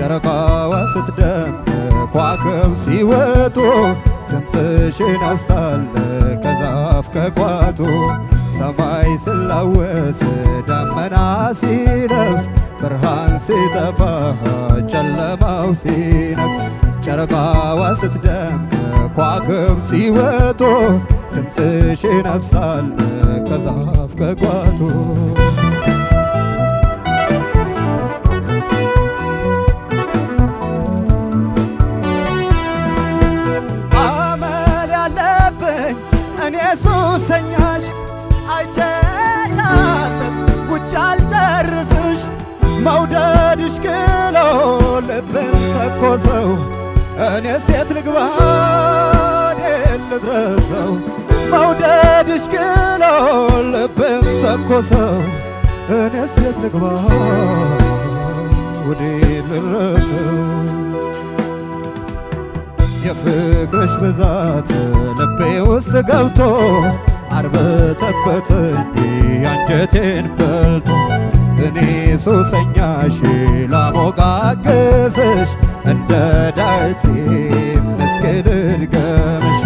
ጨረቃዋ ስትደምቅ ከዋክብት ሲወጡ ድምፅሽ ይነፍሳል ከዛፍ ከቋጡ ሰማይ ሲላወስ ደመና ሲለብስ ብርሃን ሲጠፋ ጨለማው ሲነግስ ጨረቃዋ ስትደምቅ ከዋክብት ሲወጡ ድምፅሽ ይነፍሳል ከዛፍ ከቋጡ አመል ያለብኝ እኔ ሱሰኛሽ አይቼሽ አጥብ ጉጭ አልጨርስሽ መውደድሽ ግሎ ልብን ተኮሰው እኔ ሴት ልግባ እኔን ልድረሰው መውደድሽ ግሎ ልብን ተኮሰው እኔ ሴት ልግባ ወዴት ልድረሰው የፍቅርሽ ብዛት ልቤ ውስጥ ገብቶ አርበተበተኝ አንጀቴን በልቶ እኔ ሱሰኛሽ ላሞጋግስሽ እንደ ዳዊት መስገድ ልድገምሽ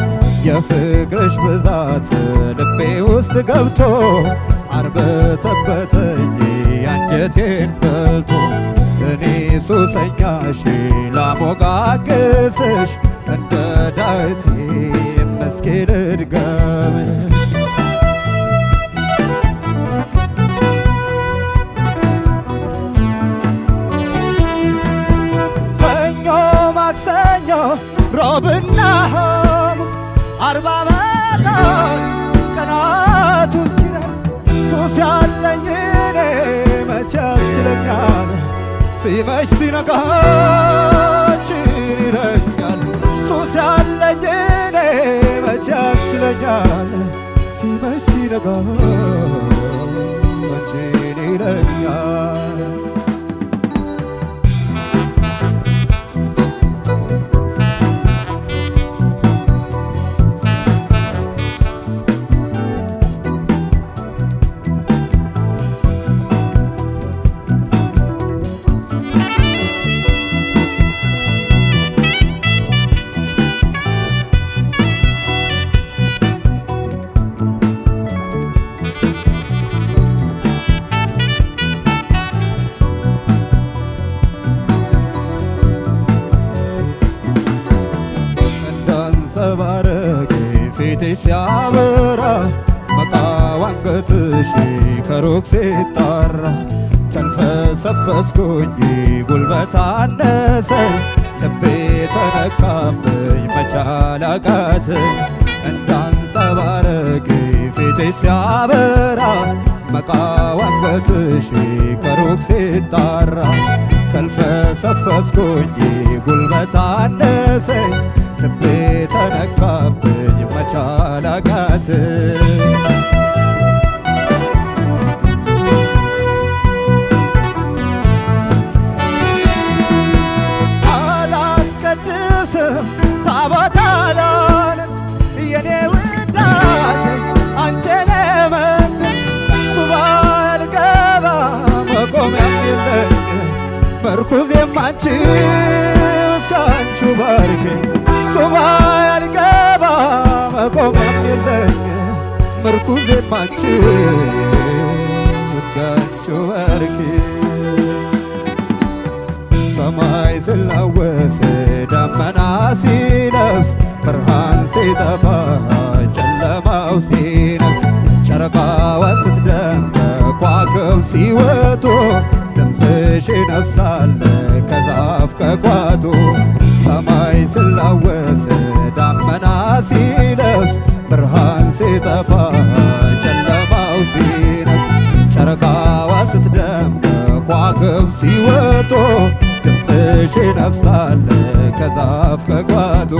የፍቅርሽ ብዛት ልቤ ውስጥ ገብቶ አርበተበተኝ አንጀቴን በልቶ እኔ ሱሰኛሽ ላሞጋግስሽ እንደ ዳዊት መስገድ ልድገምሽ ማክሰኞ ሮብና ሐሙስ 40 ዓመታት ቀናቱ እስኪደርስ ሱስ ያለኝ እኔ መቼ ያስችለኛል ሲመሽ ሲነጋ አንቺን ይለኛል ሱስ ያለኝ እኔ መቼ ያስችለኛል ሲመሽ ሲነጋ አንቺን ይለኛል ፊትሽ ሲያበራ መቃው አንገትሽ ከሩቅ ሲጣራ ተንፈሰፈስኩኝ ጉልበት አነሰኝ ልቤ ተነካብኝ መቻል አቃተኝ እንዳንጸባረቅ ፊትሽ ሲያበራ መቃው አንገትሽ ከሩቅ ሲጣራ ተንፈሰፈስኩኝ ጉልበት አነሰኝ ልቤ ተነካብኝ መቻል አቃተኝ አላስቀድስም ታቦት አላነግስ የኔ ውዳሴ አንቺን ለመንገስ ሱባኤ አልገባ መቆሚያም የለኝ መርኩዜም አንቺ እስካንቺው ባርከኝ ሱባኤ አልገባ መቆሚያም የለኝ ምርኩዜም አንቺ እስካንቺው ባርከኝ ሰማይ ሲላወስ ደመና ሲለብስ ብርሃን ሲጠፋ ጨለማው ሲነግስ ጨረቃዋ ስትደምቅ ከዋክብት ሲወጡ ድምፅሽ ይነፍሳል ከዛፍ ከቋጡ ሰማይ ሲላወስ ደመና ሲለብስ ብርሃን ሲጠፋ ጨለማው ሲነግስ ጨረቃዋ ስትደምቅ ከዋክብት ሲወጡ ድምፅሽ ይነፍሳል ከዛፍ ከቋጡ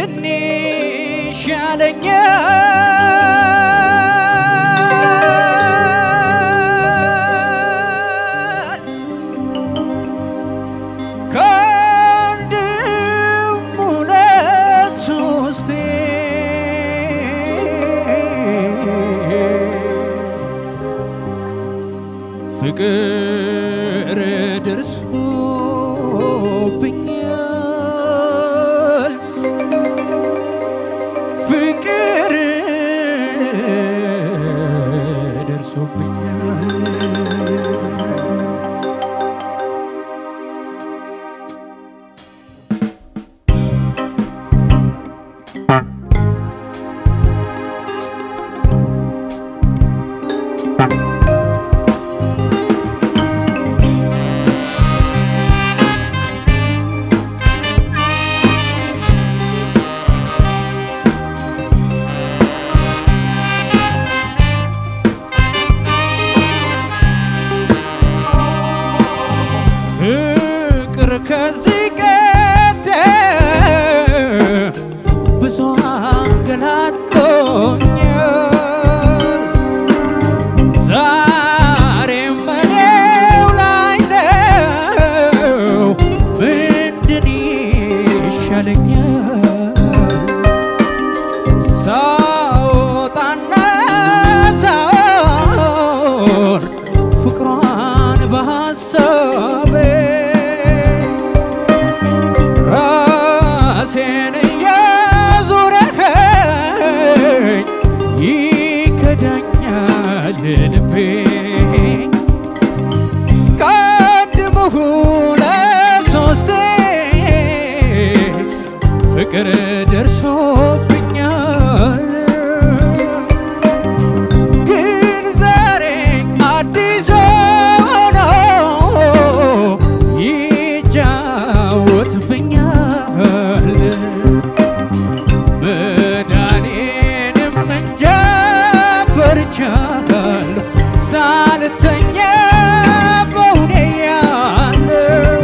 ምን ይሻለኛል? ከአንድም ሁለት ሶስቴ ፍቅር ደርሶብኛል፣ ፍቅር ደርሶብኛል። ፍቅር ከዚህ ቀደም ብዙ አንገላቶኛል። ዛሬም እኔው ላይ ነው። ምንድን ይሻለኛል? ሳወጣና ሳወርድ ፍቅሯን በሐሳቤ ራሴን እያዞረኸኝ ይከዳኛል ልቤ። ከአንድም ሁለት ሶስቴ ፍቅር ደርሶብኛል። ግን ዛሬ አዲስ ሆኖ ይጫወትብኛል። መዳኔንም እንጃ ፈርቻለሁ። ሳልተኛ በውኔ ያለው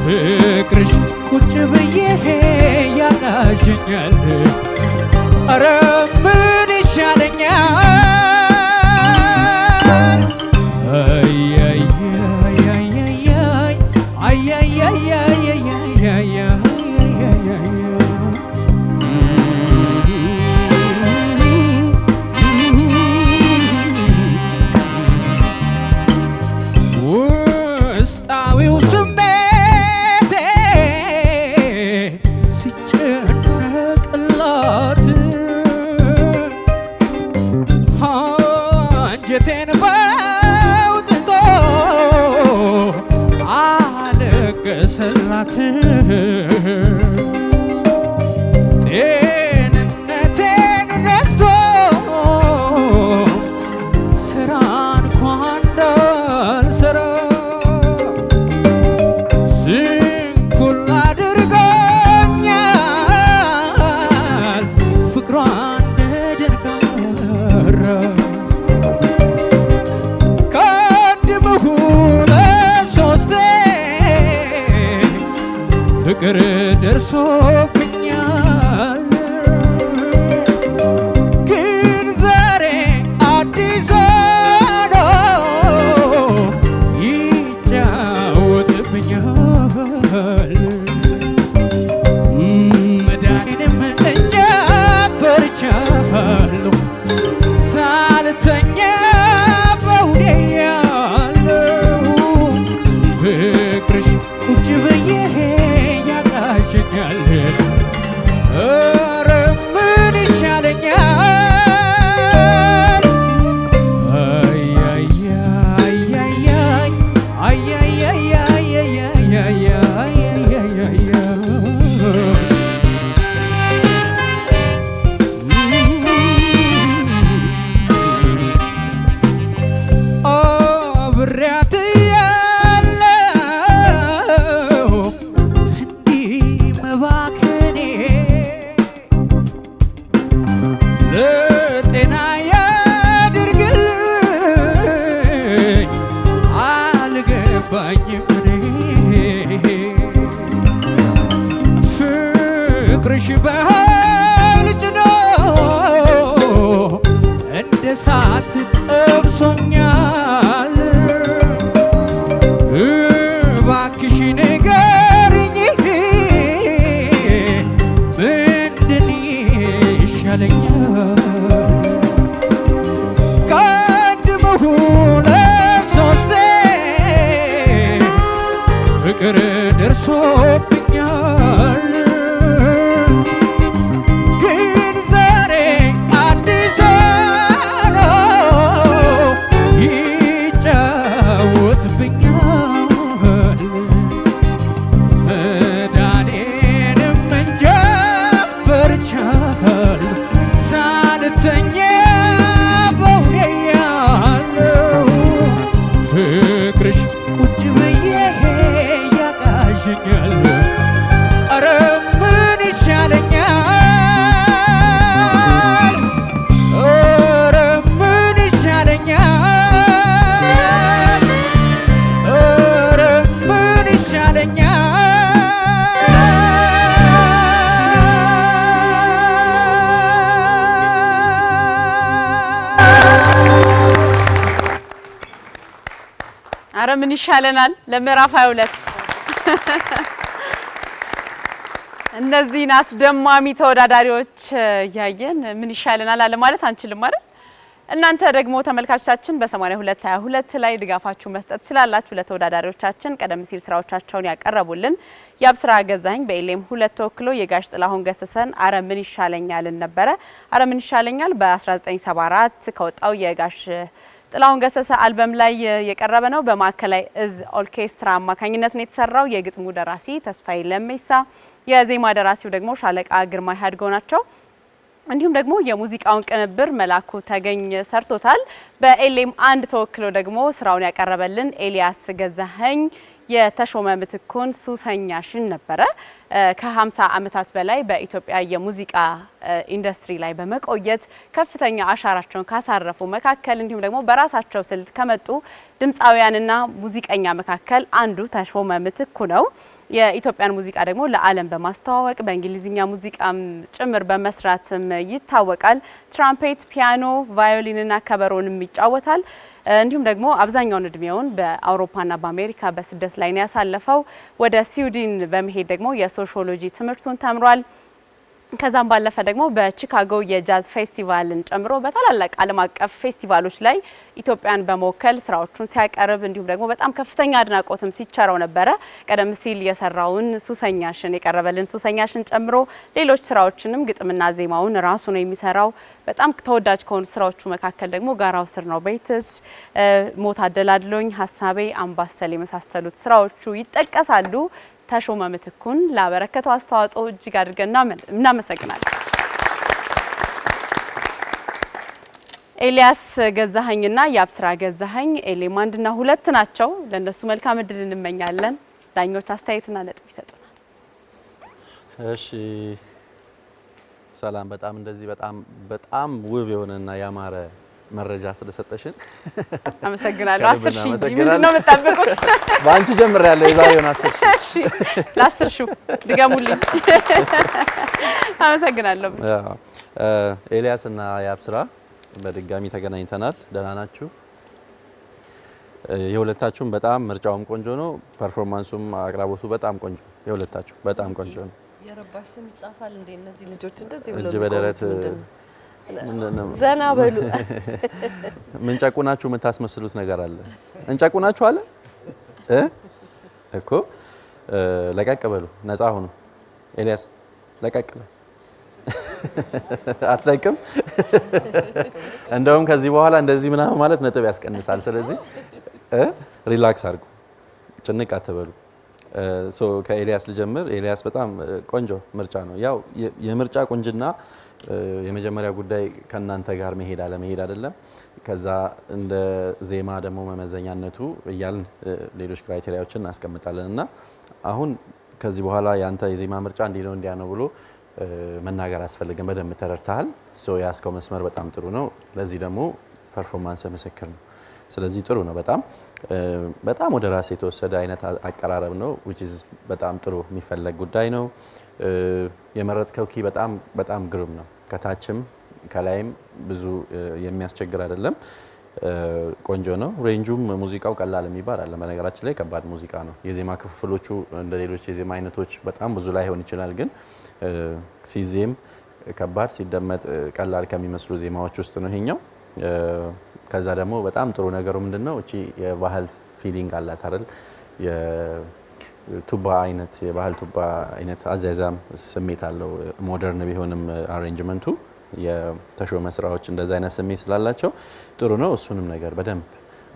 ፍቅርሽ ቁጭ ብዬ ያቃዠኛል። ኧረ ምን ይሻለኛል? ውስጣዊው ስሜቴ ሲጨነቅላት አንጀቴን በውጥቶ አለቀሰላት። ጤንነቴን ነስቶ ስራ እንኳን እንዳልሰራ ስንኩል አድርጎኛል። ፍቅሯ እንደ ደንቃራ ከአንድም ሁለት ሶስቴ ፍቅር ደርሶብኛል። ግን ዛሬ አዲስ ሆኖ ይጫወትብኛል። መዳኔንም እንጃ ፈርቻለሁ። ሳልተኛ በውኔ ያለው ፍቅርሽ ቁጭ ብዬ ያቃዠኛል። ኧረ ምን ይሻለኛል? አብሬያት ያለው እንዲህ መባከኔ ለጤና ያድርግልኝ አልገባኝም እኔ ፍቅርሽ በኃይል ጭኖ እንደ እሳት ጠብሶኛል። እባክሽ ንገሪኝ ምንድን ይሻለኛል? ከአንድም ሁለት ሶስቴ ፍቅር ደርሶብኛል። ግን ዛሬ አዲስ ነው ይጫወትብኛል። መዳኔንም እንጃ ፈርቻለሁ። ሳልተኛ በውኔ ያለው ፍቅርሽ ቁጭ ብዬ ያቃዥኛል። ኧረ ምን ይሻለኛል? ኧረ ምን ይሻለኛል? ኧረ ምን ይሻለኛል? አረ ምን ይሻለናል? ለምዕራፍ 22 እነዚህን አስደማሚ ተወዳዳሪዎች እያየን ምን ይሻለናል አለ ማለት አንችልም አይደል? እናንተ ደግሞ ተመልካቾቻችን በ8222 ላይ ድጋፋችሁ መስጠት ትችላላችሁ። ለተወዳዳሪዎቻችን ቀደም ሲል ስራዎቻቸውን ያቀረቡልን የአብስራ ገዛኸኝ በኤሌም 2 ተወክሎ የጋሽ ጥላሁን ገሰሰን አረ ምን ይሻለኛልን ነበረ። አረ ምን ይሻለኛል በ1974 ከወጣው የጋሽ ጥላሁን ገሰሰ አልበም ላይ የቀረበ ነው። በማዕከላዊ እዝ ኦርኬስትራ አማካኝነት ነው የተሰራው። የግጥሙ ደራሲ ተስፋዬ ለሜሳ፣ የዜማ ደራሲው ደግሞ ሻለቃ ግርማ ያድጎ ናቸው። እንዲሁም ደግሞ የሙዚቃውን ቅንብር መላኩ ተገኝ ሰርቶታል። በኤሌም 1 ተወክሎ ደግሞ ስራውን ያቀረበልን ኤልያስ ገዛኸኝ የተሾመ ምትኩን ሱሰኛሽን ነበረ። ከ50 ዓመታት በላይ በኢትዮጵያ የሙዚቃ ኢንዱስትሪ ላይ በመቆየት ከፍተኛ አሻራቸውን ካሳረፉ መካከል እንዲሁም ደግሞ በራሳቸው ስልት ከመጡ ድምፃውያንና ሙዚቀኛ መካከል አንዱ ተሾመ ምትኩ ነው። የኢትዮጵያን ሙዚቃ ደግሞ ለዓለም በማስተዋወቅ በእንግሊዝኛ ሙዚቃም ጭምር በመስራትም ይታወቃል። ትራምፔት፣ ፒያኖ፣ ቫዮሊንና ከበሮንም ይጫወታል። እንዲሁም ደግሞ አብዛኛውን እድሜውን በአውሮፓና በአሜሪካ በስደት ላይ ነው ያሳለፈው። ወደ ስዊድን በመሄድ ደግሞ የሶሺዮሎጂ ትምህርቱን ተምሯል። ከዛም ባለፈ ደግሞ በቺካጎ የጃዝ ፌስቲቫልን ጨምሮ በታላላቅ ዓለም አቀፍ ፌስቲቫሎች ላይ ኢትዮጵያን በመወከል ስራዎቹን ሲያቀርብ እንዲሁም ደግሞ በጣም ከፍተኛ አድናቆትም ሲቸረው ነበረ። ቀደም ሲል የሰራውን ሱሰኛሽን የቀረበልን ሱሰኛሽን ጨምሮ ሌሎች ስራዎችንም ግጥምና ዜማውን ራሱ ነው የሚሰራው። በጣም ተወዳጅ ከሆኑ ስራዎቹ መካከል ደግሞ ጋራው ስር ነው ቤትሽ፣ ሞት አደላድሎኝ፣ ሀሳቤ፣ አምባሰል የመሳሰሉት ስራዎቹ ይጠቀሳሉ። ተሾመ ምትኩን ላበረከተው አስተዋጽኦ እጅግ አድርገን እናመሰግናለን። ኤልያስ ገዛኸኝና የአብስራ ገዛኸኝ ኤሌም 1ና 2 ናቸው። ለነሱ መልካም እድል እንመኛለን። ዳኞች አስተያየትና ነጥብ ይሰጡናል። እሺ ሰላም፣ በጣም እንደዚህ በጣም ውብ የሆነና ያማረ መረጃ ስለሰጠሽን አመሰግናለሁ። 10,000 ምንድን ነው የምትጠብቁት? በአንቺ ጀምሬያለሁ። የዛሬውን 10,000 እሺ፣ ለ10,000 ድገሙልኝ። አመሰግናለሁ። ኤልያስ እና የአብስራ በድጋሚ ተገናኝተናል። ደህና ናችሁ? የሁለታችሁም በጣም ምርጫውም ቆንጆ ነው፣ ፐርፎርማንሱም አቅራቦቱ በጣም ቆንጆ፣ የሁለታችሁ በጣም ቆንጆ ነው። የረባሽ ስም ይጻፋል እንዴ? እነዚህ ልጆች እንደዚህ ብለው እጅ በደረት ዘና በሉ። ምን ጨቁናችሁ የምታስመስሉት ነገር አለ? እንጨቁናችሁ አለ እኮ። ለቀቅ በሉ፣ ነፃ ሁኑ። ኤልያስ ለቀቅ በል። አትለቅም። እንደውም ከዚህ በኋላ እንደዚህ ምናምን ማለት ነጥብ ያስቀንሳል። ስለዚህ ሪላክስ አድርጉ፣ ጭንቅ አትበሉ። ከኤልያስ ልጀምር። ኤልያስ በጣም ቆንጆ ምርጫ ነው። ያው የምርጫ ቁንጅና የመጀመሪያ ጉዳይ ከእናንተ ጋር መሄድ አለመሄድ አይደለም። ከዛ እንደ ዜማ ደግሞ መመዘኛነቱ እያልን ሌሎች ክራይቴሪያዎችን እናስቀምጣለን እና አሁን ከዚህ በኋላ ያንተ የዜማ ምርጫ እንዲህ ነው እንዲያ ነው ብሎ መናገር አስፈልግም። በደንብ ተረድተሃል። ያስከው መስመር በጣም ጥሩ ነው። ለዚህ ደግሞ ፐርፎርማንስ ምስክር ነው። ስለዚህ ጥሩ ነው በጣም ወደ ራስ የተወሰደ አይነት አቀራረብ ነው which is በጣም ጥሩ የሚፈለግ ጉዳይ ነው። የመረጥከው ኪ በጣም ግሩም ነው። ከታችም ከላይም ብዙ የሚያስቸግር አይደለም። ቆንጆ ነው። ሬንጁም ሙዚቃው ቀላል የሚባል አለ። በነገራችን ላይ ከባድ ሙዚቃ ነው። የዜማ ክፍፍሎቹ እንደ ሌሎች የዜማ አይነቶች በጣም ብዙ ላይ ሆን ይችላል፣ ግን ሲዜም ከባድ ሲደመጥ ቀላል ከሚመስሉ ዜማዎች ውስጥ ነው ይሄኛው። ከዛ ደግሞ በጣም ጥሩ ነገሩ ምንድነው እቺ የባህል ፊሊንግ አላት አይደል? የቱባ አይነት የባህል ቱባ አይነት አዛዛም ስሜት አለው። ሞደርን ቢሆንም አሬንጅመንቱ የተሾመ ስራዎች እንደዛ አይነት ስሜት ስላላቸው ጥሩ ነው። እሱንም ነገር በደንብ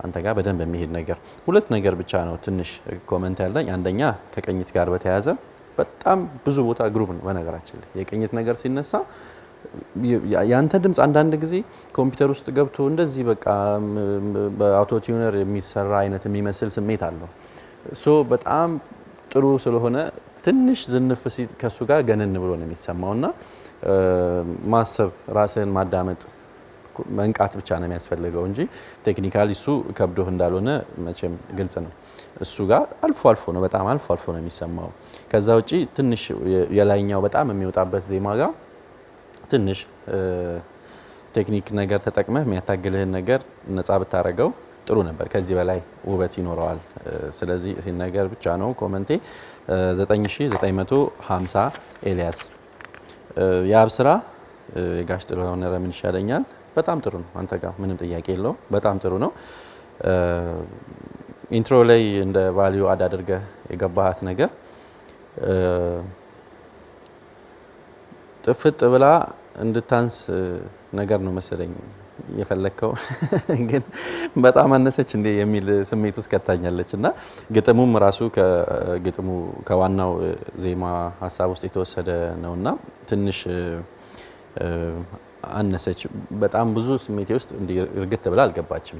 አንተ ጋር በደንብ የሚሄድ ነገር ሁለት ነገር ብቻ ነው ትንሽ ኮሜንት ያለኝ። አንደኛ ከቅኝት ጋር በተያያዘ በጣም ብዙ ቦታ ግሩፕ ነው። በነገራችን ላይ የቅኝት ነገር ሲነሳ ያንተ ድምጽ አንዳንድ ጊዜ ኮምፒውተር ውስጥ ገብቶ እንደዚህ በቃ በአውቶ ቲዩነር የሚሰራ አይነት የሚመስል ስሜት አለው። ሶ በጣም ጥሩ ስለሆነ ትንሽ ዝንፍ ሲል ከሱ ጋር ገነን ብሎ ነው የሚሰማውና ማሰብ ራስህን ማዳመጥ መንቃት ብቻ ነው የሚያስፈልገው እንጂ ቴክኒካሊ እሱ ከብዶህ እንዳልሆነ መቼም ግልጽ ነው። እሱ ጋር አልፎ አልፎ ነው በጣም አልፎ አልፎ ነው የሚሰማው። ከዛ ውጪ ትንሽ የላይኛው በጣም የሚወጣበት ዜማ ጋር ትንሽ ቴክኒክ ነገር ተጠቅመህ የሚያታግልህን ነገር ነፃ ብታረገው ጥሩ ነበር። ከዚህ በላይ ውበት ይኖረዋል። ስለዚህ ይሄ ነገር ብቻ ነው ኮሜንቴ። 9950 ኤልያስ የአብስራ የጋሽ ጥሩነህ ኧረ ምን ይሻለኛል በጣም ጥሩ ነው። አንተ ጋር ምንም ጥያቄ የለውም። በጣም ጥሩ ነው። ኢንትሮ ላይ እንደ ቫልዩ አድ አድርገህ የገባሃት ነገር ጥፍጥ ብላ እንድታንስ ነገር ነው መሰለኝ የፈለከው ግን በጣም አነሰች እንዴ የሚል ስሜት ውስጥ ከታኛለች እና ግጥሙም ራሱ ከግጥሙ ከዋናው ዜማ ሀሳብ ውስጥ የተወሰደ ነውና ትንሽ አነሰች። በጣም ብዙ ስሜቴ ውስጥ እንዲ እርግጥ ብላ አልገባችም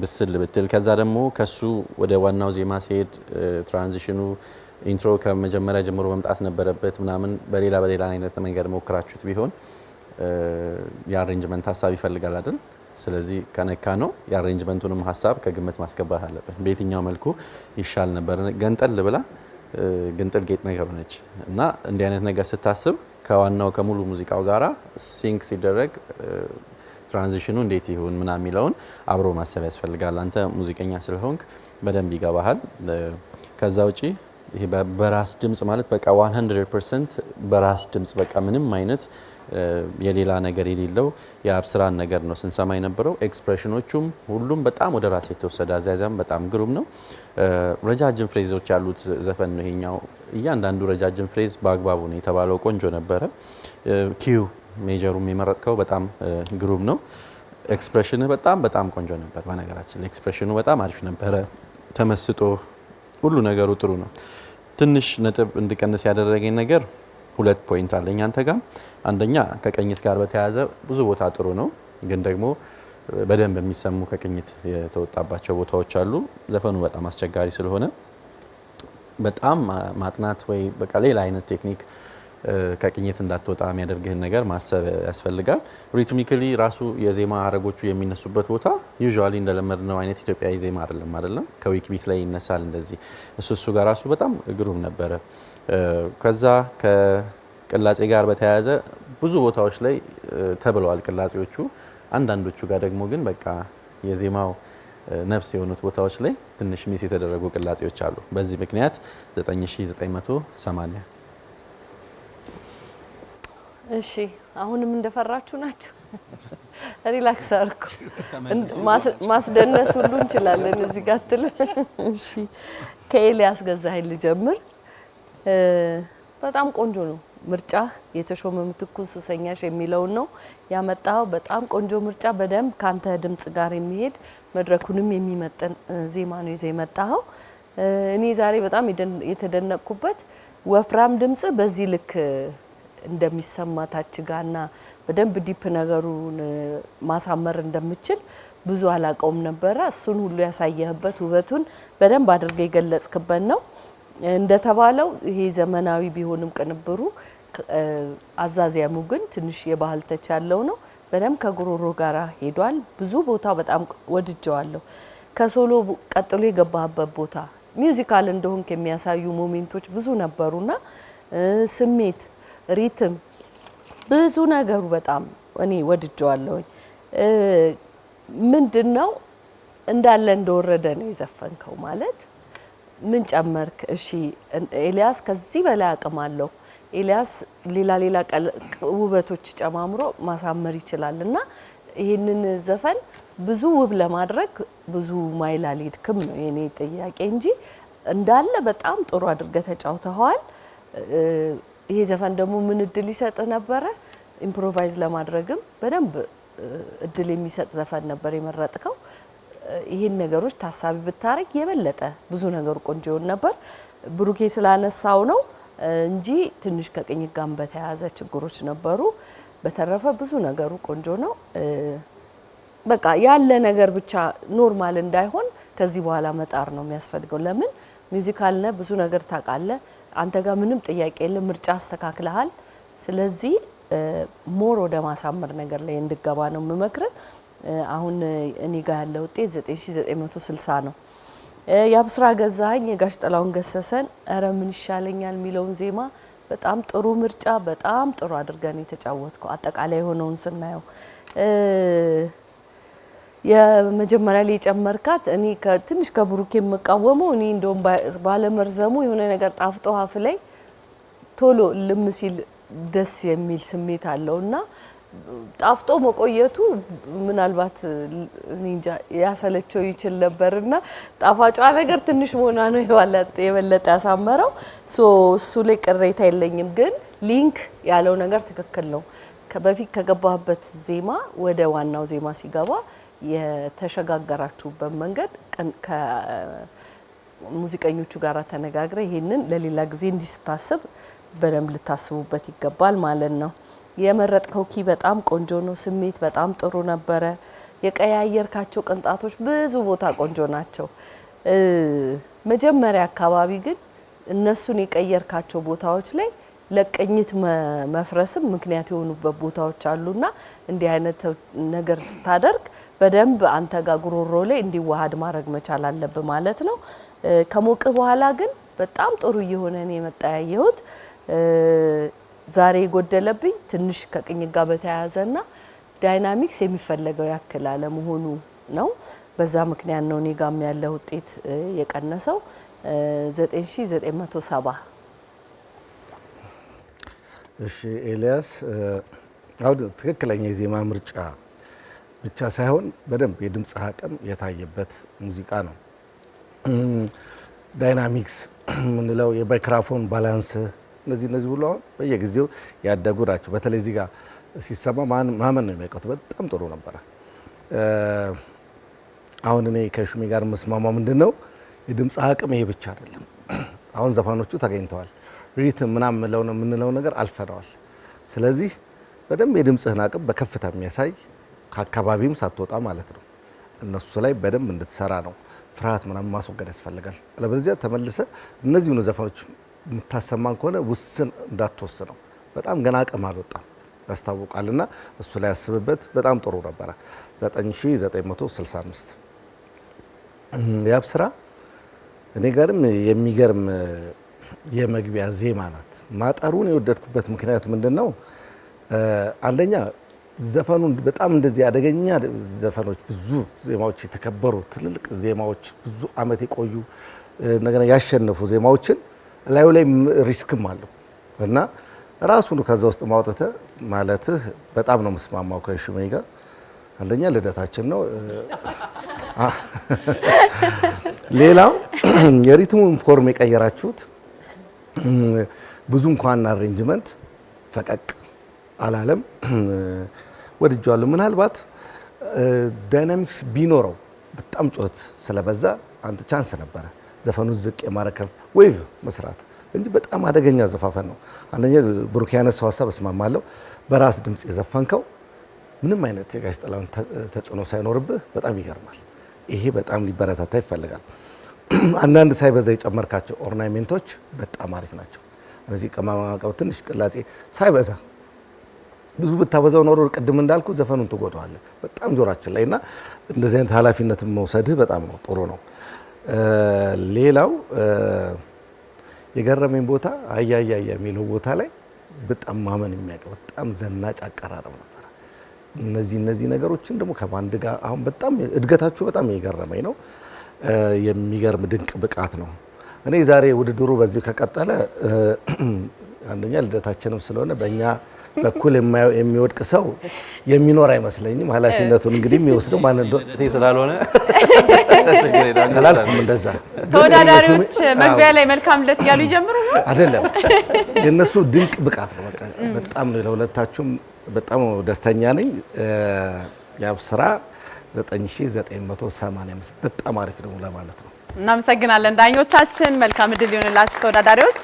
ብስል ብትል። ከዛ ደግሞ ከሱ ወደ ዋናው ዜማ ሲሄድ ትራንዚሽኑ ኢንትሮ ከመጀመሪያ ጀምሮ መምጣት ነበረበት ምናምን በሌላ አይነት መንገድ ሞክራችሁት ቢሆን የአሬንጅመንት ሀሳብ ይፈልጋል አይደል? ስለዚህ ከነካ ነው የአሬንጅመንቱንም ሀሳብ ከግምት ማስገባት አለበት። በየትኛው መልኩ ይሻል ነበር? ገንጠል ብላ ግንጥል ጌጥ ነገር ሆነች እና እንዲህ አይነት ነገር ስታስብ ከዋናው ከሙሉ ሙዚቃው ጋራ ሲንክ ሲደረግ ትራንዚሽኑ እንዴት ይሁን ምናምን የሚለውን አብሮ ማሰብ ያስፈልጋል። አንተ ሙዚቀኛ ስለሆንክ በደንብ ይገባሃል። ከዛ ውጪ ይሄ በራስ ድምጽ ማለት በቃ 100% በራስ ድምጽ በቃ ምንም አይነት የሌላ ነገር የሌለው የአብስራን ነገር ነው ስንሰማ የነበረው። ኤክስፕሬሽኖቹም ሁሉም በጣም ወደ ራስ የተወሰደ አዛዛም በጣም ግሩም ነው። ረጃጅም ፍሬዞች ያሉት ዘፈን ነው ይሄኛው። እያንዳንዱ ረጃጅም ፍሬዝ በአግባቡ ነው የተባለው። ቆንጆ ነበረ። ኪው ሜጀሩም የመረጥከው በጣም ግሩም ነው። ኤክስፕሬሽንህ በጣም ቆንጆ ነበር። በነገራችን ላይ ኤክስፕሬሽኑ በጣም አሪፍ ነበረ። ተመስጦ ሁሉ ነገሩ ጥሩ ነው። ትንሽ ነጥብ እንድቀንስ ያደረገኝ ነገር 2 ፖይንት አለኝ አንተ ጋር። አንደኛ ከቅኝት ጋር በተያያዘ ብዙ ቦታ ጥሩ ነው፣ ግን ደግሞ በደንብ የሚሰሙ ከቅኝት የተወጣባቸው ቦታዎች አሉ። ዘፈኑ በጣም አስቸጋሪ ስለሆነ በጣም ማጥናት ወይ በቃ ሌላ አይነት ቴክኒክ ከቅኝት እንዳትወጣ የሚያደርግህን ነገር ማሰብ ያስፈልጋል። ሪትሚካሊ ራሱ የዜማ ሀረጎቹ የሚነሱበት ቦታ ዩዥዋሊ እንደለመድነው አይነት ኢትዮጵያዊ ዜማ አይደለም። ከዊክ ቢት ላይ ይነሳል እንደዚህ። እሱ ጋር ራሱ በጣም ግሩም ነበረ። ከዛ ከቅላጼ ጋር በተያያዘ ብዙ ቦታዎች ላይ ተብለዋል ቅላጼዎቹ። አንዳንዶቹ ጋር ደግሞ ግን በቃ የዜማው ነፍስ የሆኑት ቦታዎች ላይ ትንሽ ሚስ የተደረጉ ቅላጼዎች አሉ። በዚህ ምክንያት 9980። እሺ አሁንም እንደፈራችሁ ናችሁ? ሪላክስ አርኩ። ማስደነስ ሁሉ እንችላለን እዚህ ጋር ትል። እሺ ከኤልያስ ገዛኸኝ ልጀምር። በጣም ቆንጆ ነው ምርጫ። የተሾመ ምትኩ ሱሰኛሽ የሚለውን ነው ያመጣው። በጣም ቆንጆ ምርጫ፣ በደንብ ካንተ ድምጽ ጋር የሚሄድ መድረኩንም የሚመጥን ዜማ ነው ይዘህ የመጣኸው። እኔ ዛሬ በጣም የተደነቅኩበት ወፍራም ድምጽ በዚህ ልክ እንደሚሰማ ታች ጋርና በደንብ ዲፕ ነገሩን ማሳመር እንደምችል ብዙ አላቀውም ነበረ። እሱን ሁሉ ያሳየህበት ውበቱን በደንብ አድርገህ የገለጽክበት ነው። እንደተባለው ይሄ ዘመናዊ ቢሆንም ቅንብሩ አዛዚያሙ ግን ትንሽ የባህል ተች ያለው ነው። በደንብ ከጉሮሮ ጋር ሄዷል። ብዙ ቦታ በጣም ወድጀዋለሁ። ከሶሎ ቀጥሎ የገባህበት ቦታ ሚውዚካል እንደሆንክ የሚያሳዩ ሞሜንቶች ብዙ ነበሩና ስሜት፣ ሪትም ብዙ ነገሩ በጣም እኔ ወድጀዋለሁኝ። ምንድነው እንዳለ እንደወረደ ነው የዘፈንከው ማለት ምን ጨመርክ? እሺ ኤልያስ ከዚህ በላይ አቅም አለው። ኤልያስ ሌላ ውበቶች ጨማምሮ ማሳመር ይችላል እና ይህንን ዘፈን ብዙ ውብ ለማድረግ ብዙ ማይል አልሄድክም ነው የኔ ጥያቄ እንጂ እንዳለ በጣም ጥሩ አድርገህ ተጫውተዋል። ይሄ ዘፈን ደግሞ ምን እድል ይሰጥ ነበረ? ኢምፕሮቫይዝ ለማድረግም በደንብ እድል የሚሰጥ ዘፈን ነበር የመረጥከው። ይሄን ነገሮች ታሳቢ ብታረግ የበለጠ ብዙ ነገር ቆንጆ ይሆን ነበር። ብሩኬ ስላነሳው ነው እንጂ ትንሽ ከቅኝት ጋር በተያያዘ ችግሮች ነበሩ። በተረፈ ብዙ ነገሩ ቆንጆ ነው። በቃ ያለ ነገር ብቻ ኖርማል እንዳይሆን ከዚህ በኋላ መጣር ነው የሚያስፈልገው። ለምን ሚውዚካል ነህ፣ ብዙ ነገር ታውቃለህ። አንተ ጋር ምንም ጥያቄ የለም፣ ምርጫ አስተካክለሃል። ስለዚህ ሞር ወደ ማሳመር ነገር ላይ እንድገባ ነው የምመክርህ። አሁን እኔ ጋር ያለው ውጤት 9960 ነው። የአብስራ ገዛኸኝ የጋሽ ጥላሁን ገሰሰን እረ ምን ይሻለኛል የሚለውን ዜማ በጣም ጥሩ ምርጫ፣ በጣም ጥሩ አድርገን የተጫወትከው አጠቃላይ የሆነውን ስናየው የመጀመሪያ ላይ ጨመርካት እኔ ትንሽ ከብሩክ የምቃወመው እኔ እንደውም ባለመርዘሙ የሆነ ነገር ጣፍጦ አፍ ላይ ቶሎ ልም ሲል ደስ የሚል ስሜት አለውና ጣፍጦ መቆየቱ ምናልባት እንጃ ያሰለቸው ይችል ነበርና ጣፋጯ ነገር ትንሽ ሆና ነው የበለጠ ያሳመረው። እሱ ላይ ቅሬታ የለኝም፣ ግን ሊንክ ያለው ነገር ትክክል ነው። በፊት ከገባህበት ዜማ ወደ ዋናው ዜማ ሲገባ የተሸጋገራችሁበት መንገድ ከሙዚቀኞቹ ጋር ተነጋግረ ይሄንን ለሌላ ጊዜ እንዲስታስብ በደንብ ልታስቡበት ይገባል ማለት ነው። የመረጥከው ኪ በጣም ቆንጆ ነው። ስሜት በጣም ጥሩ ነበረ። የቀያየርካቸው ቅንጣቶች ብዙ ቦታ ቆንጆ ናቸው። መጀመሪያ አካባቢ ግን እነሱን የቀየርካቸው ቦታዎች ላይ ለቅኝት መፍረስም ምክንያት የሆኑበት ቦታዎች አሉና እንዲህ አይነት ነገር ስታደርግ በደንብ አንተ ጋር ጉሮሮ ላይ እንዲዋሃድ ማድረግ መቻል አለብህ ማለት ነው። ከሞቅ በኋላ ግን በጣም ጥሩ እየሆነ ነው የመጣያየሁት። ዛሬ የጎደለብኝ ትንሽ ከቅኝት ጋር በተያያዘና ዳይናሚክስ የሚፈለገው ያክል አለመሆኑ ነው። በዛ ምክንያት ነው እኔ ጋም ያለ ውጤት የቀነሰው 9970። እሺ ኤልያስ፣ አሁን ትክክለኛ የዜማ ምርጫ ብቻ ሳይሆን በደንብ የድምጽ አቅም የታየበት ሙዚቃ ነው። ዳይናሚክስ ምንለው የማይክሮፎን ባላንስ እነዚህ ሁሉ አሁን በየጊዜው ያደጉ ናቸው። በተለይ እዚህ ጋር ሲሰማ ማመን ነው የሚያውቀው። በጣም ጥሩ ነበረ። አሁን እኔ ከሹሜ ጋር መስማማው ምንድነው የድምጽ አቅም ይሄ ብቻ አይደለም። አሁን ዘፋኖቹ ተገኝተዋል። ሪትም ምናምን የምንለው ነገር አልፈነዋል። ስለዚህ በደንብ የድምጽህን አቅም በከፍታ የሚያሳይ ከአካባቢም ሳትወጣ ማለት ነው እነሱ ላይ በደንብ እንድትሰራ ነው። ፍርሃት ምናምን ማስወገድ ያስፈልጋል። አለበለዚያ ተመልሰ እነዚህኑ ዘፋኖች የምታሰማን ከሆነ ውስን እንዳትወስነው። በጣም ገና አቅም አልወጣም ያስታውቃልና እሱ ላይ ያስብበት። በጣም ጥሩ ነበረ። 9965 የአብስራ እኔ ጋርም የሚገርም የመግቢያ ዜማ ናት። ማጠሩን የወደድኩበት ምክንያት ምንድነው? አንደኛ ዘፈኑን በጣም እንደዚህ አደገኛ ዘፈኖች ብዙ ዜማዎች የተከበሩ ትልልቅ ዜማዎች ብዙ አመት የቆዩ ነገር ያሸነፉ ዜማዎችን ላዩ ላይ ሪስክም አለው እና ራሱን ከዛ ውስጥ ማውጣተ ማለትህ በጣም ነው መስማማው ከሽሜ ጋር። አንደኛ ልደታችን ነው። ሌላው የሪትሙን ፎርም የቀየራችሁት ብዙ እንኳን አሬንጅመንት ፈቀቅ አላለም። ወድጃለሁ። ምናልባት ዳይናሚክስ ቢኖረው በጣም ጮት ስለበዛ አንተ ቻንስ ነበረ ዘፈኑ ዝቅ የማረከፍ ዌቭ መስራት እንጂ በጣም አደገኛ ዘፋፈን ነው። አንደኛ ብሩክ ያነሳው ሀሳብ እስማማለሁ። በራስ ድምጽ የዘፈንከው ምንም አይነት የጋሽ ጥላሁን ተጽዕኖ ሳይኖርብህ በጣም ይገርማል። ይሄ በጣም ሊበረታታ ይፈልጋል። አንዳንድ ሳይበዛ የጨመርካቸው ኦርናሜንቶች በጣም አሪፍ ናቸው። እነዚህ ቅመማ ቅመም ትንሽ ቅላጼ ሳይበዛ ብዙ ብታበዛው ኖሮ ቅድም እንዳልኩ ዘፈኑን ትጎዳዋለህ በጣም ጆሮአችን ላይ እና እንደዚህ አይነት ኃላፊነትን መውሰድህ በጣም ነው ጥሩ ነው። ሌላው የገረመኝ ቦታ አያያ የሚለው ቦታ ላይ በጣም ማመን የሚያቀው በጣም ዘናጭ አቀራረብ ነበር። እነዚህ ነገሮችን ደግሞ ከባንድ ጋር አሁን በጣም እድገታችሁ በጣም የገረመኝ ነው። የሚገርም ድንቅ ብቃት ነው። እኔ ዛሬ ውድድሩ በዚህ ከቀጠለ አንደኛ ልደታችንም ስለሆነ በእኛ በኩል የሚወድቅ ሰው የሚኖር አይመስለኝም። ኃላፊነቱን እንግዲህ የሚወስደው ማን እንደሆነ ስላልሆነ አላልኩም። እንደዛ ተወዳዳሪዎች መግቢያ ላይ መልካም ልደት እያሉ ይጀምሩ ነው አይደለም። የእነሱ ድንቅ ብቃት ነው። በቃ በጣም ለሁለታችሁም በጣም ደስተኛ ነኝ። የአብስራ 9985 በጣም አሪፍ ነው ለማለት ነው። እናመሰግናለን ዳኞቻችን። መልካም እድል ይሆንላችሁ ተወዳዳሪዎች።